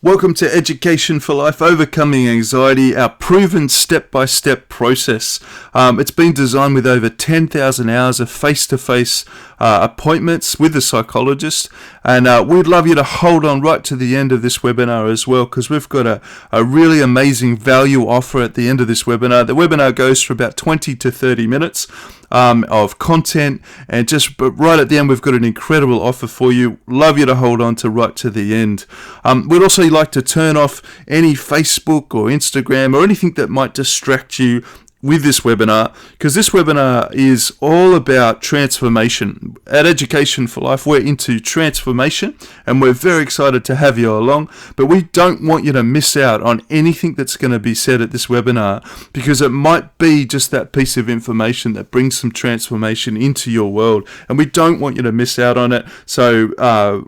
Welcome to Education for Life, Overcoming Anxiety, our proven step-by-step process. It's been designed with over 10,000 hours of face-to-face appointments with the psychologist, and we'd love you to hold on right to the end of this webinar as well, because we've got a really amazing value offer at the end of this webinar. The webinar goes for about 20 to 30 minutes of content, and but right at the end we've got an incredible offer for you. Love you to hold on to right to the end. We'd also like to turn off any Facebook or Instagram or anything that might distract you with this webinar, because this webinar is all about transformation. At Education for Life, we're into transformation, and we're very excited to have you along, but we don't want you to miss out on anything that's going to be said at this webinar, because it might be just that piece of information that brings some transformation into your world, and we don't want you to miss out on it. So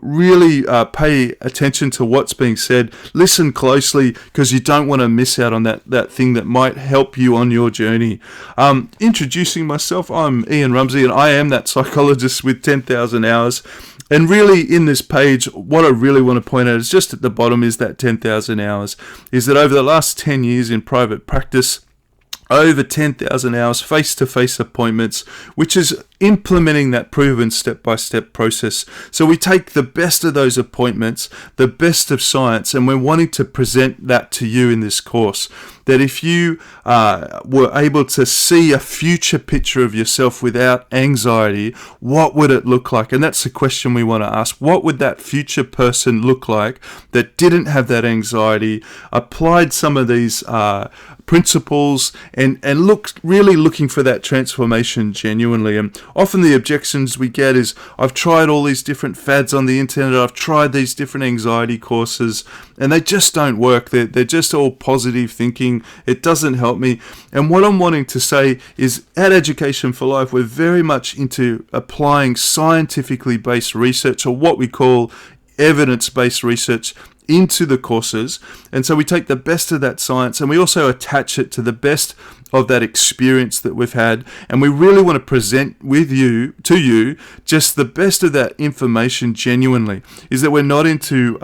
really pay attention to what's being said, listen closely, because you don't want to miss out on that thing that might help you on your journey. Introducing myself, I'm Ian Rumsey, and I am that psychologist with 10,000 hours. And really, in this page, what I really want to point out is just at the bottom is that 10,000 hours, is that over the last 10 years in private practice, over 10,000 hours face-to-face appointments, which is implementing that proven step-by-step process. So we take the best of those appointments, the best of science, and we're wanting to present that to you in this course. That if you were able to see a future picture of yourself without anxiety, what would it look like? And that's the question we want to ask. What would that future person look like that didn't have that anxiety, applied some of these principles, and really looking for that transformation genuinely? And often the objections we get is, I've tried all these different fads on the internet, I've tried these different anxiety courses, and they just don't work. They're just all positive thinking. It doesn't help me. And what I'm wanting to say is, at Education for Life, we're very much into applying scientifically based research, or what we call evidence-based research, into the courses. And so we take the best of that science, and we also attach it to the best of that experience that we've had, and we really want to present to you just the best of that information genuinely. Is that we're not into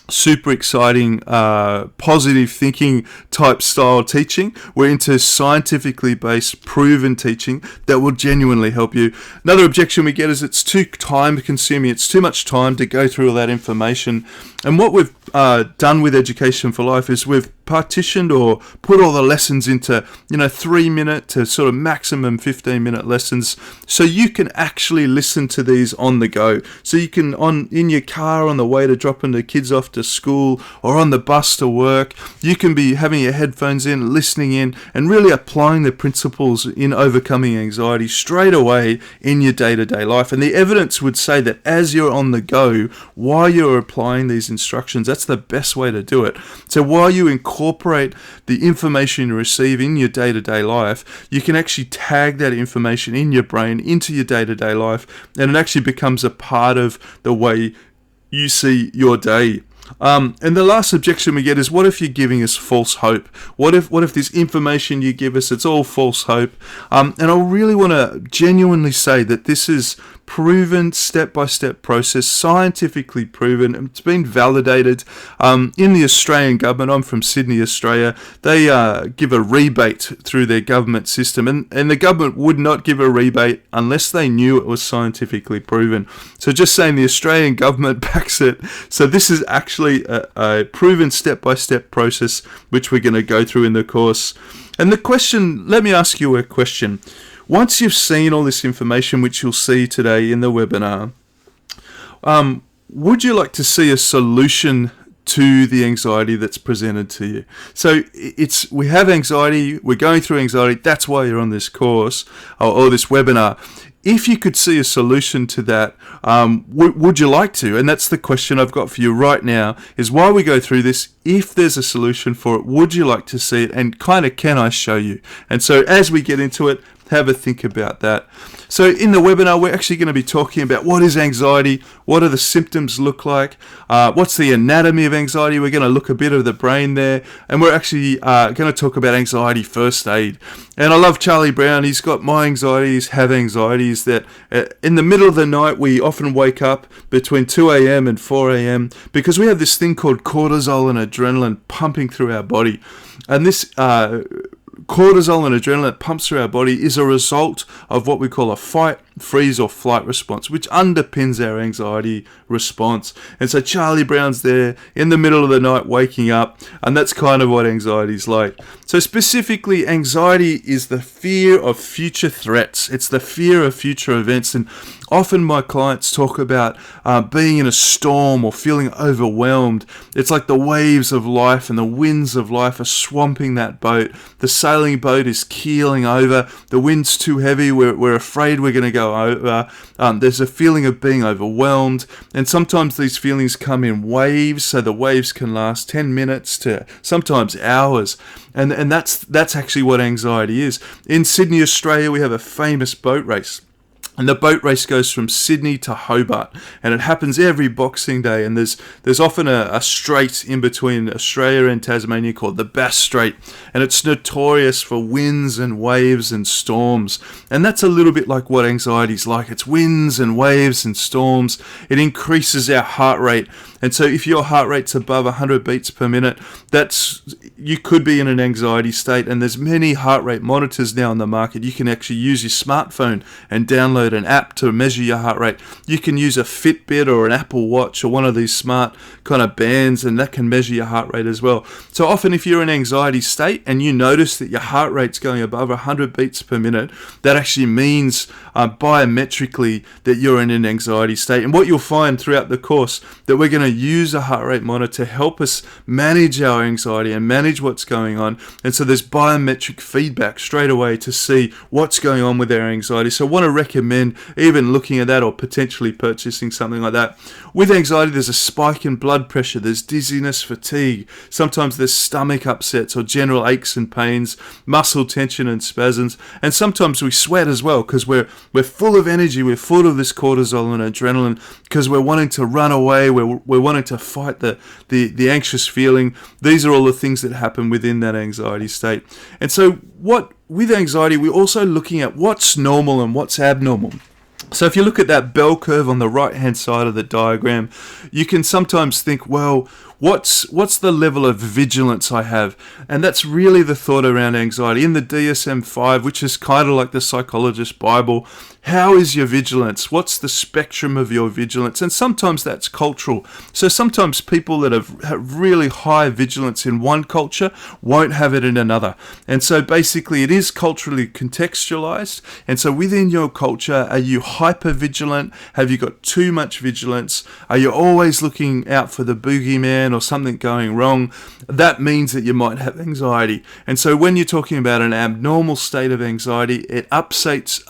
super exciting positive thinking type style teaching. We're into scientifically based proven teaching that will genuinely help you. Another objection we get is it's too time consuming. It's too much time to go through all that information. And what we've done with Education for Life is we've partitioned or put all the lessons into 3-minute to sort of maximum 15-minute lessons, so you can actually listen to these on the go. So you can, in your car on the way to dropping the kids off to school, or on the bus to work, you can be having your headphones in, listening in, and really applying the principles in overcoming anxiety straight away in your day-to-day life. And the evidence would say that as you're on the go, while you're applying these instructions, that's the best way to do it. So while you incorporate the information you receive in your day-to-day life, you can actually tag that information in your brain into your day-to-day life, and it actually becomes a part of the way you see your day. And the last objection we get is, what if you're giving us false hope? What if this information you give us, it's all false hope? And I really want to genuinely say that this is proven step-by-step process, scientifically proven. It's been validated in the Australian government. I'm from Sydney, Australia. They give a rebate through their government system, and the government would not give a rebate unless they knew it was scientifically proven. So just saying, the Australian government backs it. So this is actually a proven step-by-step process which we're going to go through in the course. And the question, let me ask you a question. Once you've seen all this information, which you'll see today in the webinar, would you like to see a solution to the anxiety that's presented to you? So we have anxiety, we're going through anxiety, that's why you're on this course or this webinar. If you could see a solution to that, would you like to? And that's the question I've got for you right now, is while we go through this, if there's a solution for it, would you like to see it? And kind of, can I show you? And so as we get into it, have a think about that. So in the webinar, we're actually going to be talking about what is anxiety, what do the symptoms look like, what's the anatomy of anxiety. We're going to look a bit of the brain there, and we're actually going to talk about anxiety first aid. And I love Charlie Brown. He's got my anxieties, have anxieties, that in the middle of the night, we often wake up between 2 a.m. and 4 a.m. because we have this thing called cortisol and adrenaline pumping through our body. And this cortisol and adrenaline that pumps through our body is a result of what we call a fight, freeze, or flight response, which underpins our anxiety response. And so Charlie Brown's there in the middle of the night waking up, and that's kind of what anxiety is like. So specifically, anxiety is the fear of future threats. It's the fear of future events. And often my clients talk about being in a storm or feeling overwhelmed. It's like the waves of life and the winds of life are swamping that boat. The sailing boat is keeling over. The wind's too heavy. We're afraid we're going to go over. There's a feeling of being overwhelmed. And sometimes these feelings come in waves. So the waves can last 10 minutes to sometimes hours. And that's actually what anxiety is. In Sydney, Australia, we have a famous boat race. And the boat race goes from Sydney to Hobart, and it happens every Boxing Day. And there's often a strait in between Australia and Tasmania called the Bass Strait, and it's notorious for winds and waves and storms. And that's a little bit like what anxiety is like. It's winds and waves and storms. It increases our heart rate. And so if your heart rate's above 100 beats per minute, you could be in an anxiety state. And there's many heart rate monitors now on the market. You can actually use your smartphone and download an app to measure your heart rate. You can use a Fitbit or an Apple Watch or one of these smart kind of bands, and that can measure your heart rate as well. So often if you're in an anxiety state and you notice that your heart rate's going above 100 beats per minute, that actually means biometrically that you're in an anxiety state. And what you'll find throughout the course, that we're going to use a heart rate monitor to help us manage our anxiety and manage what's going on. And so there's biometric feedback straight away to see what's going on with our anxiety. So I want to recommend even looking at that or potentially purchasing something like that. With anxiety, there's a spike in blood pressure, there's dizziness, fatigue, sometimes there's stomach upsets or general aches and pains, muscle tension and spasms, and sometimes we sweat as well because we're full of energy, we're full of this cortisol and adrenaline because we're wanting to run away, we're wanting to fight the anxious feeling. These are all the things that happen within that anxiety state. And so with anxiety, we're also looking at what's normal and what's abnormal. So if you look at that bell curve on the right-hand side of the diagram, you can sometimes think, well, what's the level of vigilance I have? And that's really the thought around anxiety. In the DSM-5, which is kind of like the psychologist's Bible, how is your vigilance? What's the spectrum of your vigilance? And sometimes that's cultural. So sometimes people that have really high vigilance in one culture won't have it in another. And so basically it is culturally contextualized. And so within your culture, are you hyper vigilant? Have you got too much vigilance? Are you always looking out for the boogeyman or something going wrong? That means that you might have anxiety. And so when you're talking about an abnormal state of anxiety, it upsets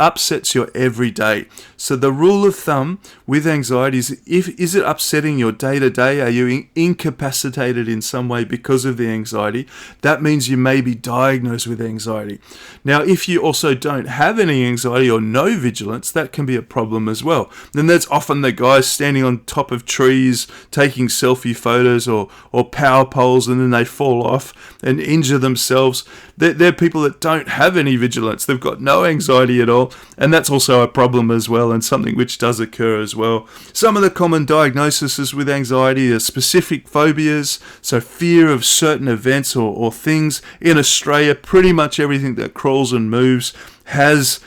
your every day. So the rule of thumb with anxiety is it upsetting your day-to-day? Are you incapacitated in some way because of the anxiety? That means you may be diagnosed with anxiety. Now, if you also don't have any anxiety or no vigilance, that can be a problem as well. Then there's often the guys standing on top of trees taking selfie photos or power poles, and then they fall off and injure themselves. They're people that don't have any vigilance. They've got no anxiety at all, and that's also a problem as well, and something which does occur as well. Some of the common diagnoses with anxiety are specific phobias, so fear of certain events or things. In Australia, pretty much everything that crawls and moves is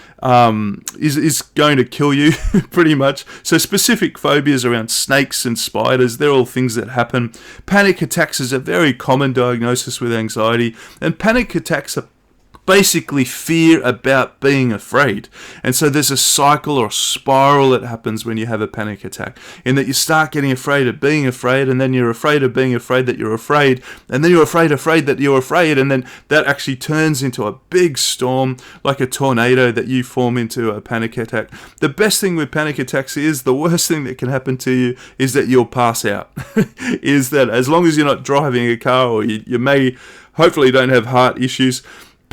going to kill you pretty much. So specific phobias around snakes and spiders, they're all things that happen. Panic attacks is a very common diagnosis with anxiety, and panic attacks are basically fear about being afraid. And so there's a cycle or a spiral that happens when you have a panic attack, in that you start getting afraid of being afraid, and then you're afraid of being afraid that you're afraid, and then you're afraid that you're afraid, and then that actually turns into a big storm, like a tornado, that you form into a panic attack. The best thing with panic attacks is the worst thing that can happen to you is that you'll pass out. Is that as long as you're not driving a car, or you may hopefully don't have heart issues,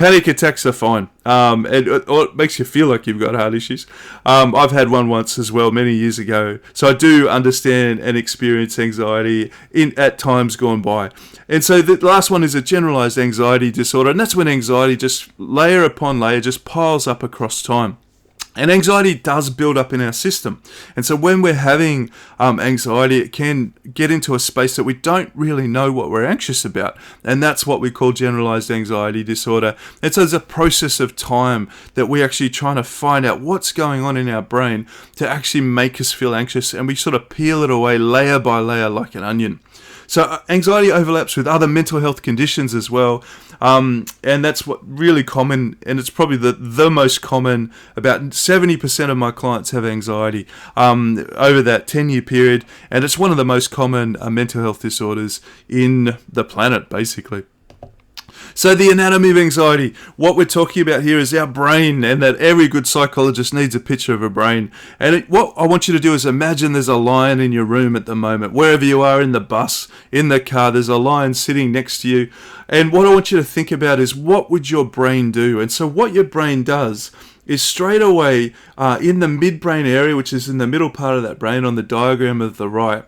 Panic attacks are fine. It makes you feel like you've got heart issues. I've had one once as well, many years ago. So I do understand and experience anxiety at times gone by. And so the last one is a generalized anxiety disorder. And that's when anxiety just layer upon layer just piles up across time. And anxiety does build up in our system. And so when we're having anxiety, it can get into a space that we don't really know what we're anxious about. And that's what we call generalized anxiety disorder. And so there's a process of time that we're actually trying to find out what's going on in our brain to actually make us feel anxious. And we sort of peel it away layer by layer like an onion. So anxiety overlaps with other mental health conditions as well. And that's what really common, and it's probably the most common. About 70% of my clients have anxiety over that 10-year period. And it's one of the most common mental health disorders in the planet, basically. So the anatomy of anxiety, what we're talking about here is our brain, and that every good psychologist needs a picture of a brain. And what I want you to do is imagine there's a lion in your room at the moment. Wherever you are, in the bus, in the car, there's a lion sitting next to you. And what I want you to think about is, what would your brain do? And so what your brain does is straight away in the midbrain area, which is in the middle part of that brain on the diagram of the right,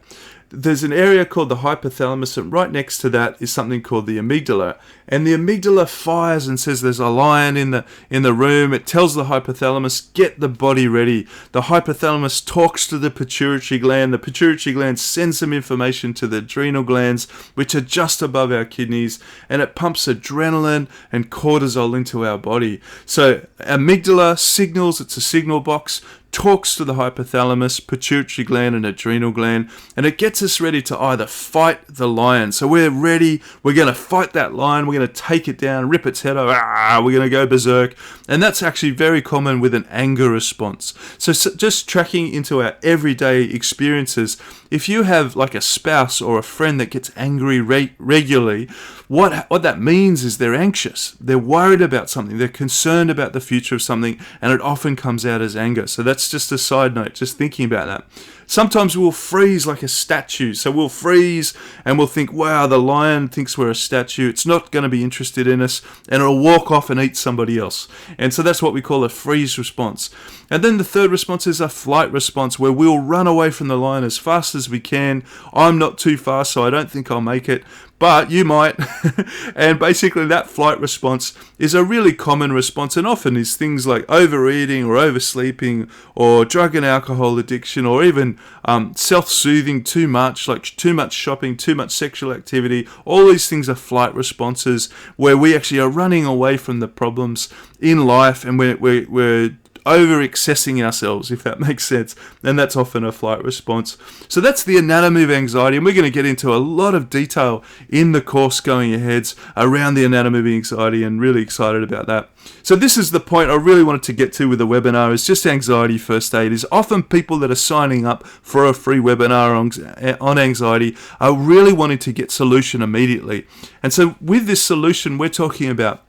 there's an area called the hypothalamus, and right next to that is something called the amygdala. And the amygdala fires and says there's a lion in the room. It tells the hypothalamus, get the body ready. The hypothalamus talks to the pituitary gland. The pituitary gland sends some information to the adrenal glands, which are just above our kidneys, and it pumps adrenaline and cortisol into our body. So amygdala signals, it's a signal box, talks to the hypothalamus, pituitary gland, and adrenal gland, and it gets us ready to either fight the lion. So we're ready, we're going to fight that lion, we're going to take it down, rip its head off, we're going to go berserk. And that's actually very common with an anger response. So just tracking into our everyday experiences, if you have like a spouse or a friend that gets angry regularly, what that means is they're anxious, they're worried about something, they're concerned about the future of something, and it often comes out as anger. So that's just a side note, just thinking about that. Sometimes we'll freeze like a statue. So we'll freeze and we'll think, wow, the lion thinks we're a statue. It's not going to be interested in us, and it'll walk off and eat somebody else. And so that's what we call a freeze response. And then the third response is a flight response, where we'll run away from the lion as fast as we can. I'm not too fast, so I don't think I'll make it, but you might. And basically that flight response is a really common response, and often is things like overeating or oversleeping or drug and alcohol addiction, or even self-soothing too much, like too much shopping, too much sexual activity. All these things are flight responses where we actually are running away from the problems in life, and we're over-accessing ourselves, if that makes sense, and that's often a flight response. So that's the anatomy of anxiety, and we're going to get into a lot of detail in the course going ahead around the anatomy of anxiety, and really excited about that. So this is the point I really wanted to get to with the webinar, is just anxiety first aid. Is often people that are signing up for a free webinar on anxiety are really wanting to get solution immediately. And so with this solution, we're talking about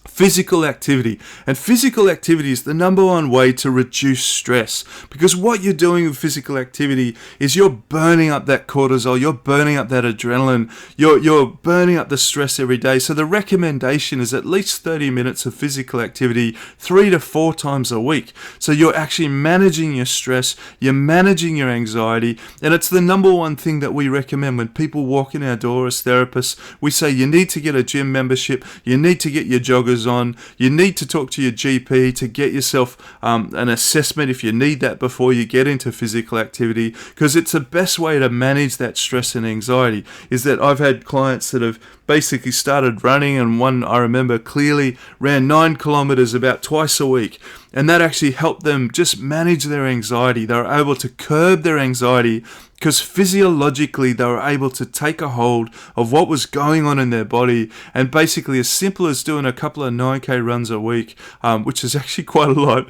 physical activity. And physical activity is the number one way to reduce stress, because what you're doing with physical activity is you're burning up that cortisol, you're burning up that adrenaline, you're burning up the stress every day. So the recommendation is at least 30 minutes of physical activity 3 to 4 times a week. So you're actually managing your stress, you're managing your anxiety, and it's the number one thing that we recommend when people walk in our door as therapists. We say you need to get a gym membership, you need to get your joggers on, you need to talk to your GP to get yourself an assessment if you need that before you get into physical activity, because it's the best way to manage that stress and anxiety. Is that I've had clients that have basically started running, and one I remember clearly ran 9 kilometers about twice a week, and that actually helped them just manage their anxiety. They were able to curb their anxiety because physiologically they were able to take a hold of what was going on in their body, and basically as simple as doing a couple of 9k runs a week, which is actually quite a lot,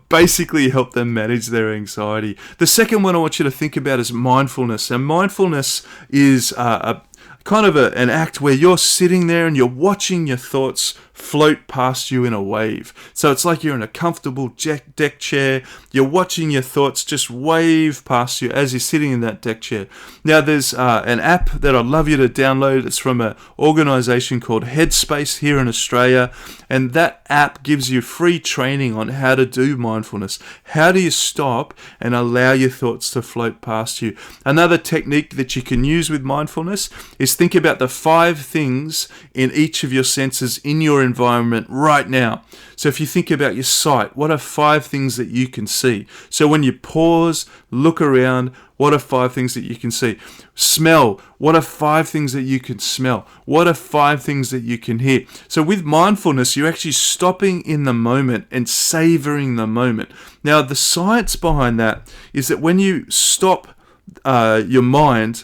basically help them manage their anxiety. The second one I want you to think about is mindfulness. And mindfulness is kind of an act where you're sitting there and you're watching your thoughts float past you in a wave. So it's like you're in a comfortable deck chair. You're watching your thoughts just wave past you as you're sitting in that deck chair. Now, there's an app that I'd love you to download. It's from an organization called Headspace here in Australia. And that app gives you free training on how to do mindfulness. How do you stop and allow your thoughts to float past you? Another technique that you can use with mindfulness is think about the 5 things in each of your senses in your environment right now. So if you think about your sight, what are 5 things that you can see? So when you pause, look around, what are 5 things that you can see? Smell, what are 5 things that you can smell? What are 5 things that you can hear? So with mindfulness, you're actually stopping in the moment and savoring the moment. Now, the science behind that is that when you stop your mind,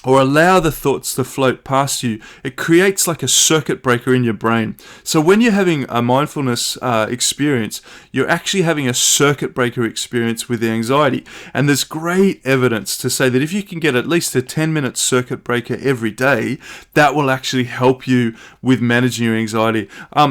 or allow the thoughts to float past you, it creates like a circuit breaker in your brain. So when you're having a mindfulness experience, you're actually having a circuit breaker experience with the anxiety. And there's great evidence to say that if you can get at least a 10-minute circuit breaker every day, that will actually help you with managing your anxiety.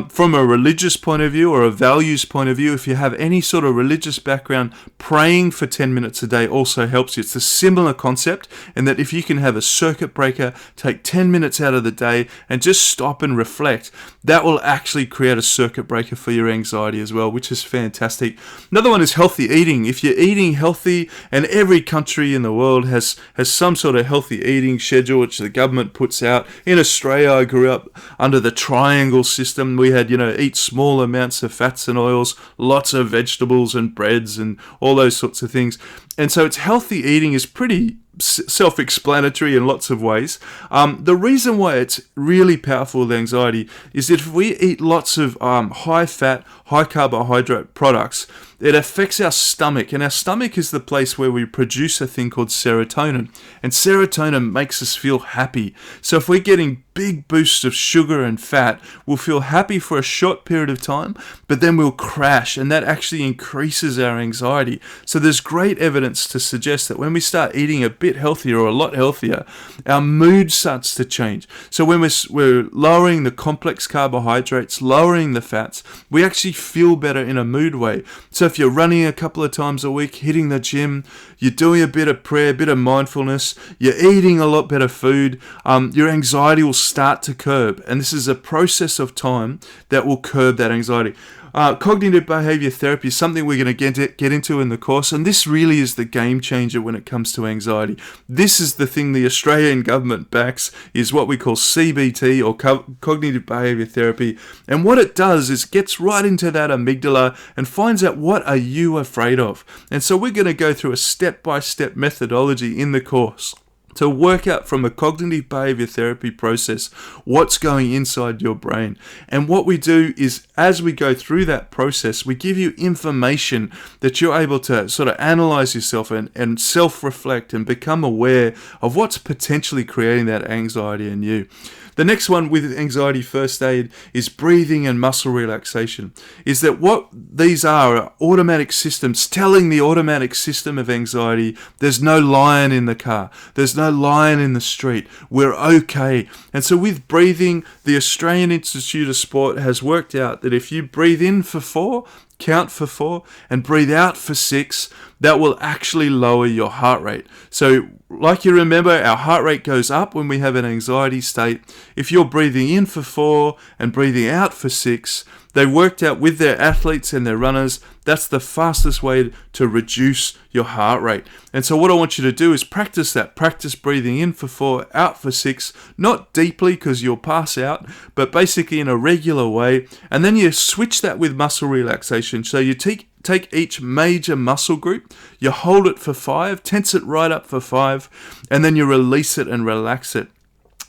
From a religious point of view or a values point of view, if you have any sort of religious background, praying for 10 minutes a day also helps you. It's a similar concept in that if you can have a circuit breaker, take 10 minutes out of the day and just stop and reflect, that will actually create a circuit breaker for your anxiety as well, which is fantastic. Another one is healthy eating. If you're eating healthy, and every country in the world has some sort of healthy eating schedule which the government puts out. In Australia, I grew up under the triangle system. We had, eat small amounts of fats and oils, lots of vegetables and breads and all those sorts of things. And so it's healthy eating is pretty self-explanatory in lots of ways. The reason why it's really powerful with anxiety is that if we eat lots of high-fat, high-carbohydrate products, it affects our stomach, and our stomach is the place where we produce a thing called serotonin, and serotonin makes us feel happy. So if we're getting big boosts of sugar and fat, we'll feel happy for a short period of time, but then we'll crash, and that actually increases our anxiety. So there's great evidence to suggest that when we start eating a bit healthier or a lot healthier, our mood starts to change. So when we're lowering the complex carbohydrates, lowering the fats, we actually feel better in a mood way. So if you're running a couple of times a week, hitting the gym, you're doing a bit of prayer, a bit of mindfulness, you're eating a lot better food, your anxiety will start to curb. And this is a process of time that will curb that anxiety. Cognitive behavior therapy is something we're going to get into in the course, and this really is the game changer when it comes to anxiety. This is the thing the Australian government backs, is what we call CBT, or cognitive behavior therapy. And what it does is gets right into that amygdala and finds out what are you afraid of. And so we're going to go through a step-by-step methodology in the course to work out from a cognitive behavior therapy process what's going inside your brain. And what we do is, as we go through that process, we give you information that you're able to sort of analyze yourself and self-reflect and become aware of what's potentially creating that anxiety in you. The next one with anxiety first aid is breathing and muscle relaxation. Is that what these are automatic systems telling the automatic system of anxiety, there's no lion in the car, there's no lion in the street, we're okay. And so with breathing, the Australian Institute of Sport has worked out that if you breathe in for 4, count for 4, and breathe out for 6, that will actually lower your heart rate. So like you remember, our heart rate goes up when we have an anxiety state. If you're breathing in for 4 and breathing out for 6, they worked out with their athletes and their runners, that's the fastest way to reduce your heart rate. And so what I want you to do is practice that. Practice breathing in for 4, out for 6, not deeply because you'll pass out, but basically in a regular way. And then you switch that with muscle relaxation. So you take each major muscle group, you hold it for 5, tense it right up for 5, and then you release it and relax it.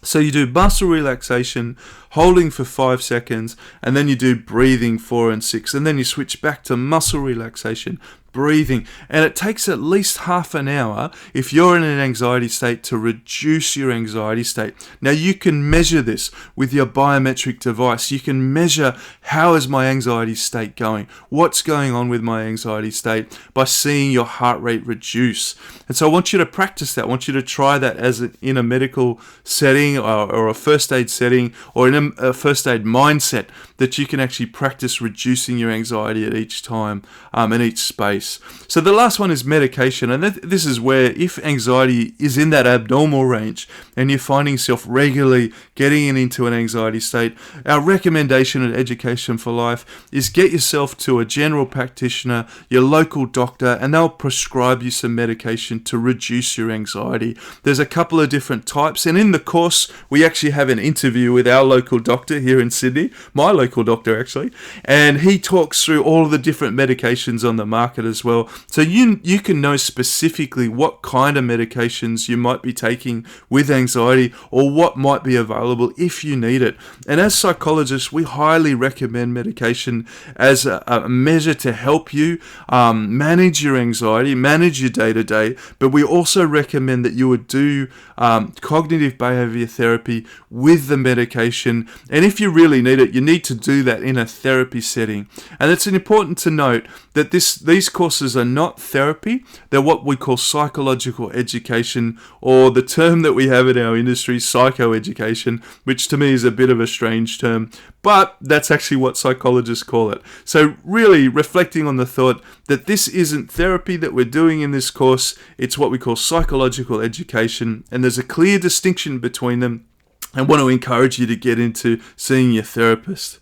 So you do muscle relaxation, holding for 5 seconds, and then you do breathing 4 and 6, and then you switch back to muscle relaxation, breathing. And it takes at least half an hour if you're in an anxiety state to reduce your anxiety state. Now you can measure this with your biometric device. You can measure how is my anxiety state going, what's going on with my anxiety state by seeing your heart rate reduce. And so I want you to practice that. I want you to try that in a medical setting or a first aid setting or in a first aid mindset, that you can actually practice reducing your anxiety at each time in each space. So the last one is medication, and this is where if anxiety is in that abnormal range and you're finding yourself regularly getting into an anxiety state, our recommendation at Education for Life is get yourself to a general practitioner, your local doctor, and they'll prescribe you some medication to reduce your anxiety. There's a couple of different types, and in the course we actually have an interview with our local doctor here in Sydney, my local doctor actually, and he talks through all of the different medications on the market as well. So you can know specifically what kind of medications you might be taking with anxiety or what might be available if you need it. And as psychologists, we highly recommend medication as a measure to help you manage your anxiety, manage your day-to-day, but we also recommend that you would do cognitive behavior therapy with the medication. And if you really need it, you need to do that in a therapy setting. And it's important to note that these courses are not therapy. They're what we call psychological education, or the term that we have in our industry, psychoeducation, which to me is a bit of a strange term, but that's actually what psychologists call it. So really reflecting on the thought that this isn't therapy that we're doing in this course, it's what we call psychological education, and there's a clear distinction between them. I want to encourage you to get into seeing your therapist.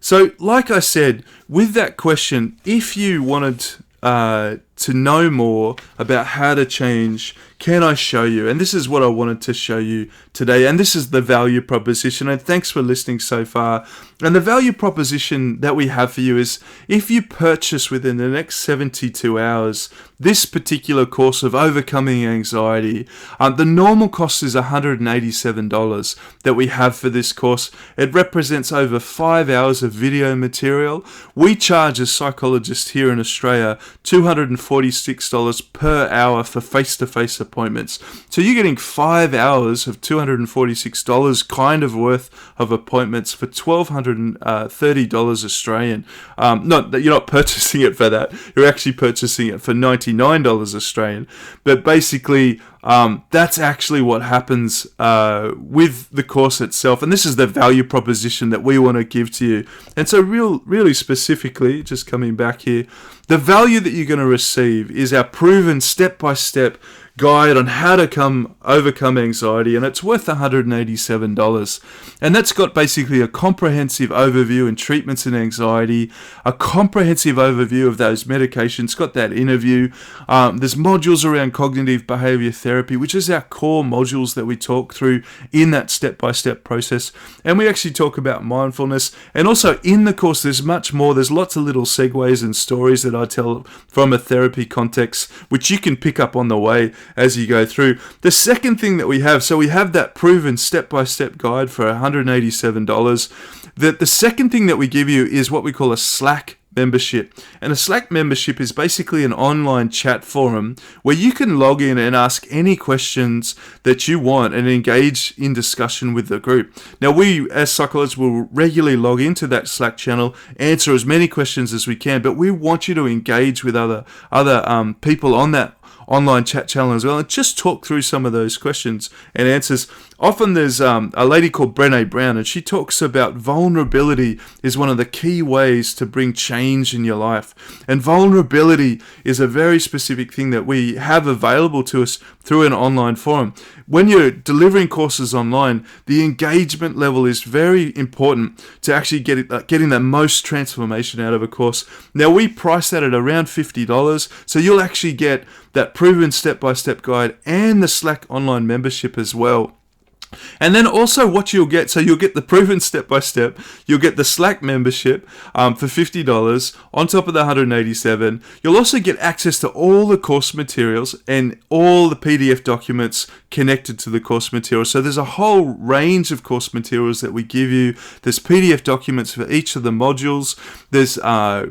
So, like I said, with that question, if you wanted to know more about how to change, can I show you? And this is what I wanted to show you today. And this is the value proposition. And thanks for listening so far. And the value proposition that we have for you is if you purchase within the next 72 hours this particular course of overcoming anxiety, the normal cost is $187 that we have for this course. It represents over 5 hours of video material. We charge as psychologists here in Australia $246 per hour for face-to-face appointments. So you're getting 5 hours of $246 kind of worth of appointments for $1,230 Australian. You're not purchasing it for that. You're actually purchasing it for $99 Australian. But basically, that's actually what happens with the course itself. And this is the value proposition that we want to give to you. And so really specifically, just coming back here, the value that you're going to receive is our proven step-by-step guide on how to overcome anxiety, and it's worth $187. And that's got basically a comprehensive overview and treatments in anxiety, a comprehensive overview of those medications, got that interview. There's modules around cognitive behavior therapy, which is our core modules that we talk through in that step-by-step process. And we actually talk about mindfulness. And also in the course, there's much more. There's lots of little segues and stories that I tell from a therapy context, which you can pick up on the way as you go through. The second thing that we have, so we have that proven step-by-step guide for $187. The second thing that we give you is what we call a Slack membership. And a Slack membership is basically an online chat forum where you can log in and ask any questions that you want and engage in discussion with the group. Now, we as psychologists will regularly log into that Slack channel, answer as many questions as we can, but we want you to engage with other people on that online chat channel as well, and just talk through some of those questions and answers. Often there's a lady called Brené Brown, and she talks about vulnerability is one of the key ways to bring change in your life. And vulnerability is a very specific thing that we have available to us through an online forum. When you're delivering courses online, the engagement level is very important to actually getting the most transformation out of a course. Now, we price that at around $50, so you'll actually get that proven step-by-step guide and the Slack online membership as well. And then also what you'll get, so you'll get the proven step-by-step, you'll get the Slack membership for $50 on top of the $187. You'll also get access to all the course materials and all the PDF documents connected to the course materials. So there's a whole range of course materials that we give you. There's PDF documents for each of the modules. There's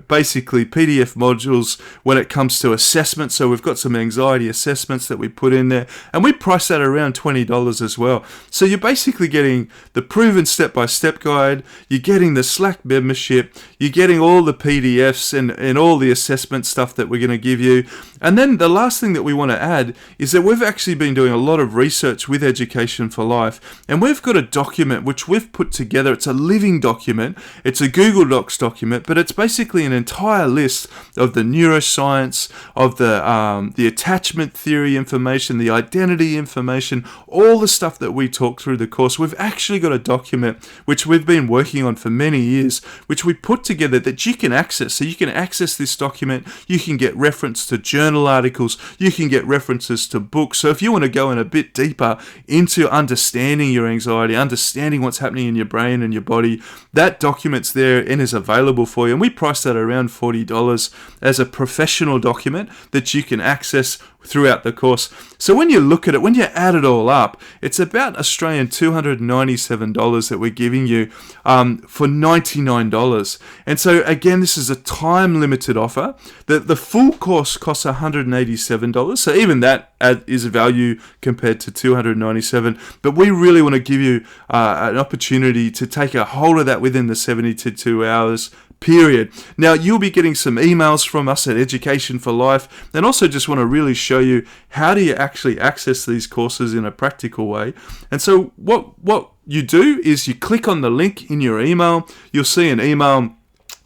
basically PDF modules when it comes to assessment. So we've got some anxiety assessments that we put in there, and we price that around $20 as well. So you're basically getting the proven step-by-step guide, you're getting the Slack membership, you're getting all the PDFs and all the assessment stuff that we're going to give you. And then the last thing that we want to add is that we've actually been doing a lot of research with Education for Life, and we've got a document which we've put together. It's a living document. It's a Google Docs document, but it's basically an entire list of the neuroscience, of the attachment theory information, the identity information, all the stuff that we talk through the course. We've actually got a document which we've been working on for many years, which we put together that you can access. So you can access this document, you can get reference to journal articles, you can get references to books. So if you want to go in a bit deeper into understanding your anxiety, understanding what's happening in your brain and your body, that document's there and is available for you. And we price that around $40 as a professional document that you can access throughout the course. So when you look at it, when you add it all up, it's about Australian $297 that we're giving you for $99. And so again, this is a time limited offer. The full course costs $187. So even that is a value compared to $297. But we really want to give you an opportunity to take a hold of that within the 72 hours period. Now, you'll be getting some emails from us at Education for Life, and also just want to really show you how do you actually access these courses in a practical way. And so what you do is you click on the link in your email. You'll see an email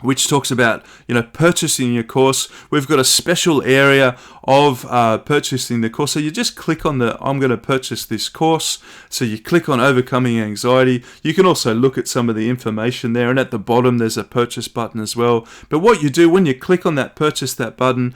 which talks about, purchasing your course. We've got a special area of purchasing the course. So you just click on I'm going to purchase this course. So you click on Overcoming Anxiety. You can also look at some of the information there. And at the bottom, there's a purchase button as well. But what you do when you click on that purchase that button,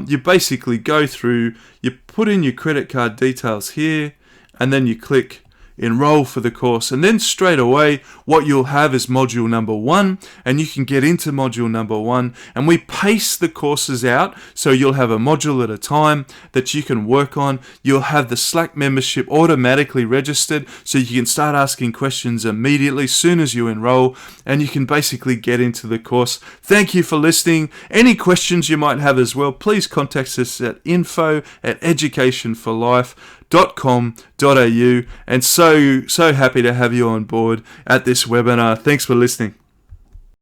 you basically go through, you put in your credit card details here, and then you click enroll for the course, and then straight away what you'll have is module number 1, and you can get into module number 1, and we pace the courses out, so you'll have a module at a time that you can work on. You'll have the Slack membership automatically registered, so you can start asking questions immediately soon as you enroll, and you can basically get into the course. Thank you for listening. Any questions you might have as well, please contact us at info@educationforlife.com.au, and so happy to have you on board at this webinar. Thanks for listening.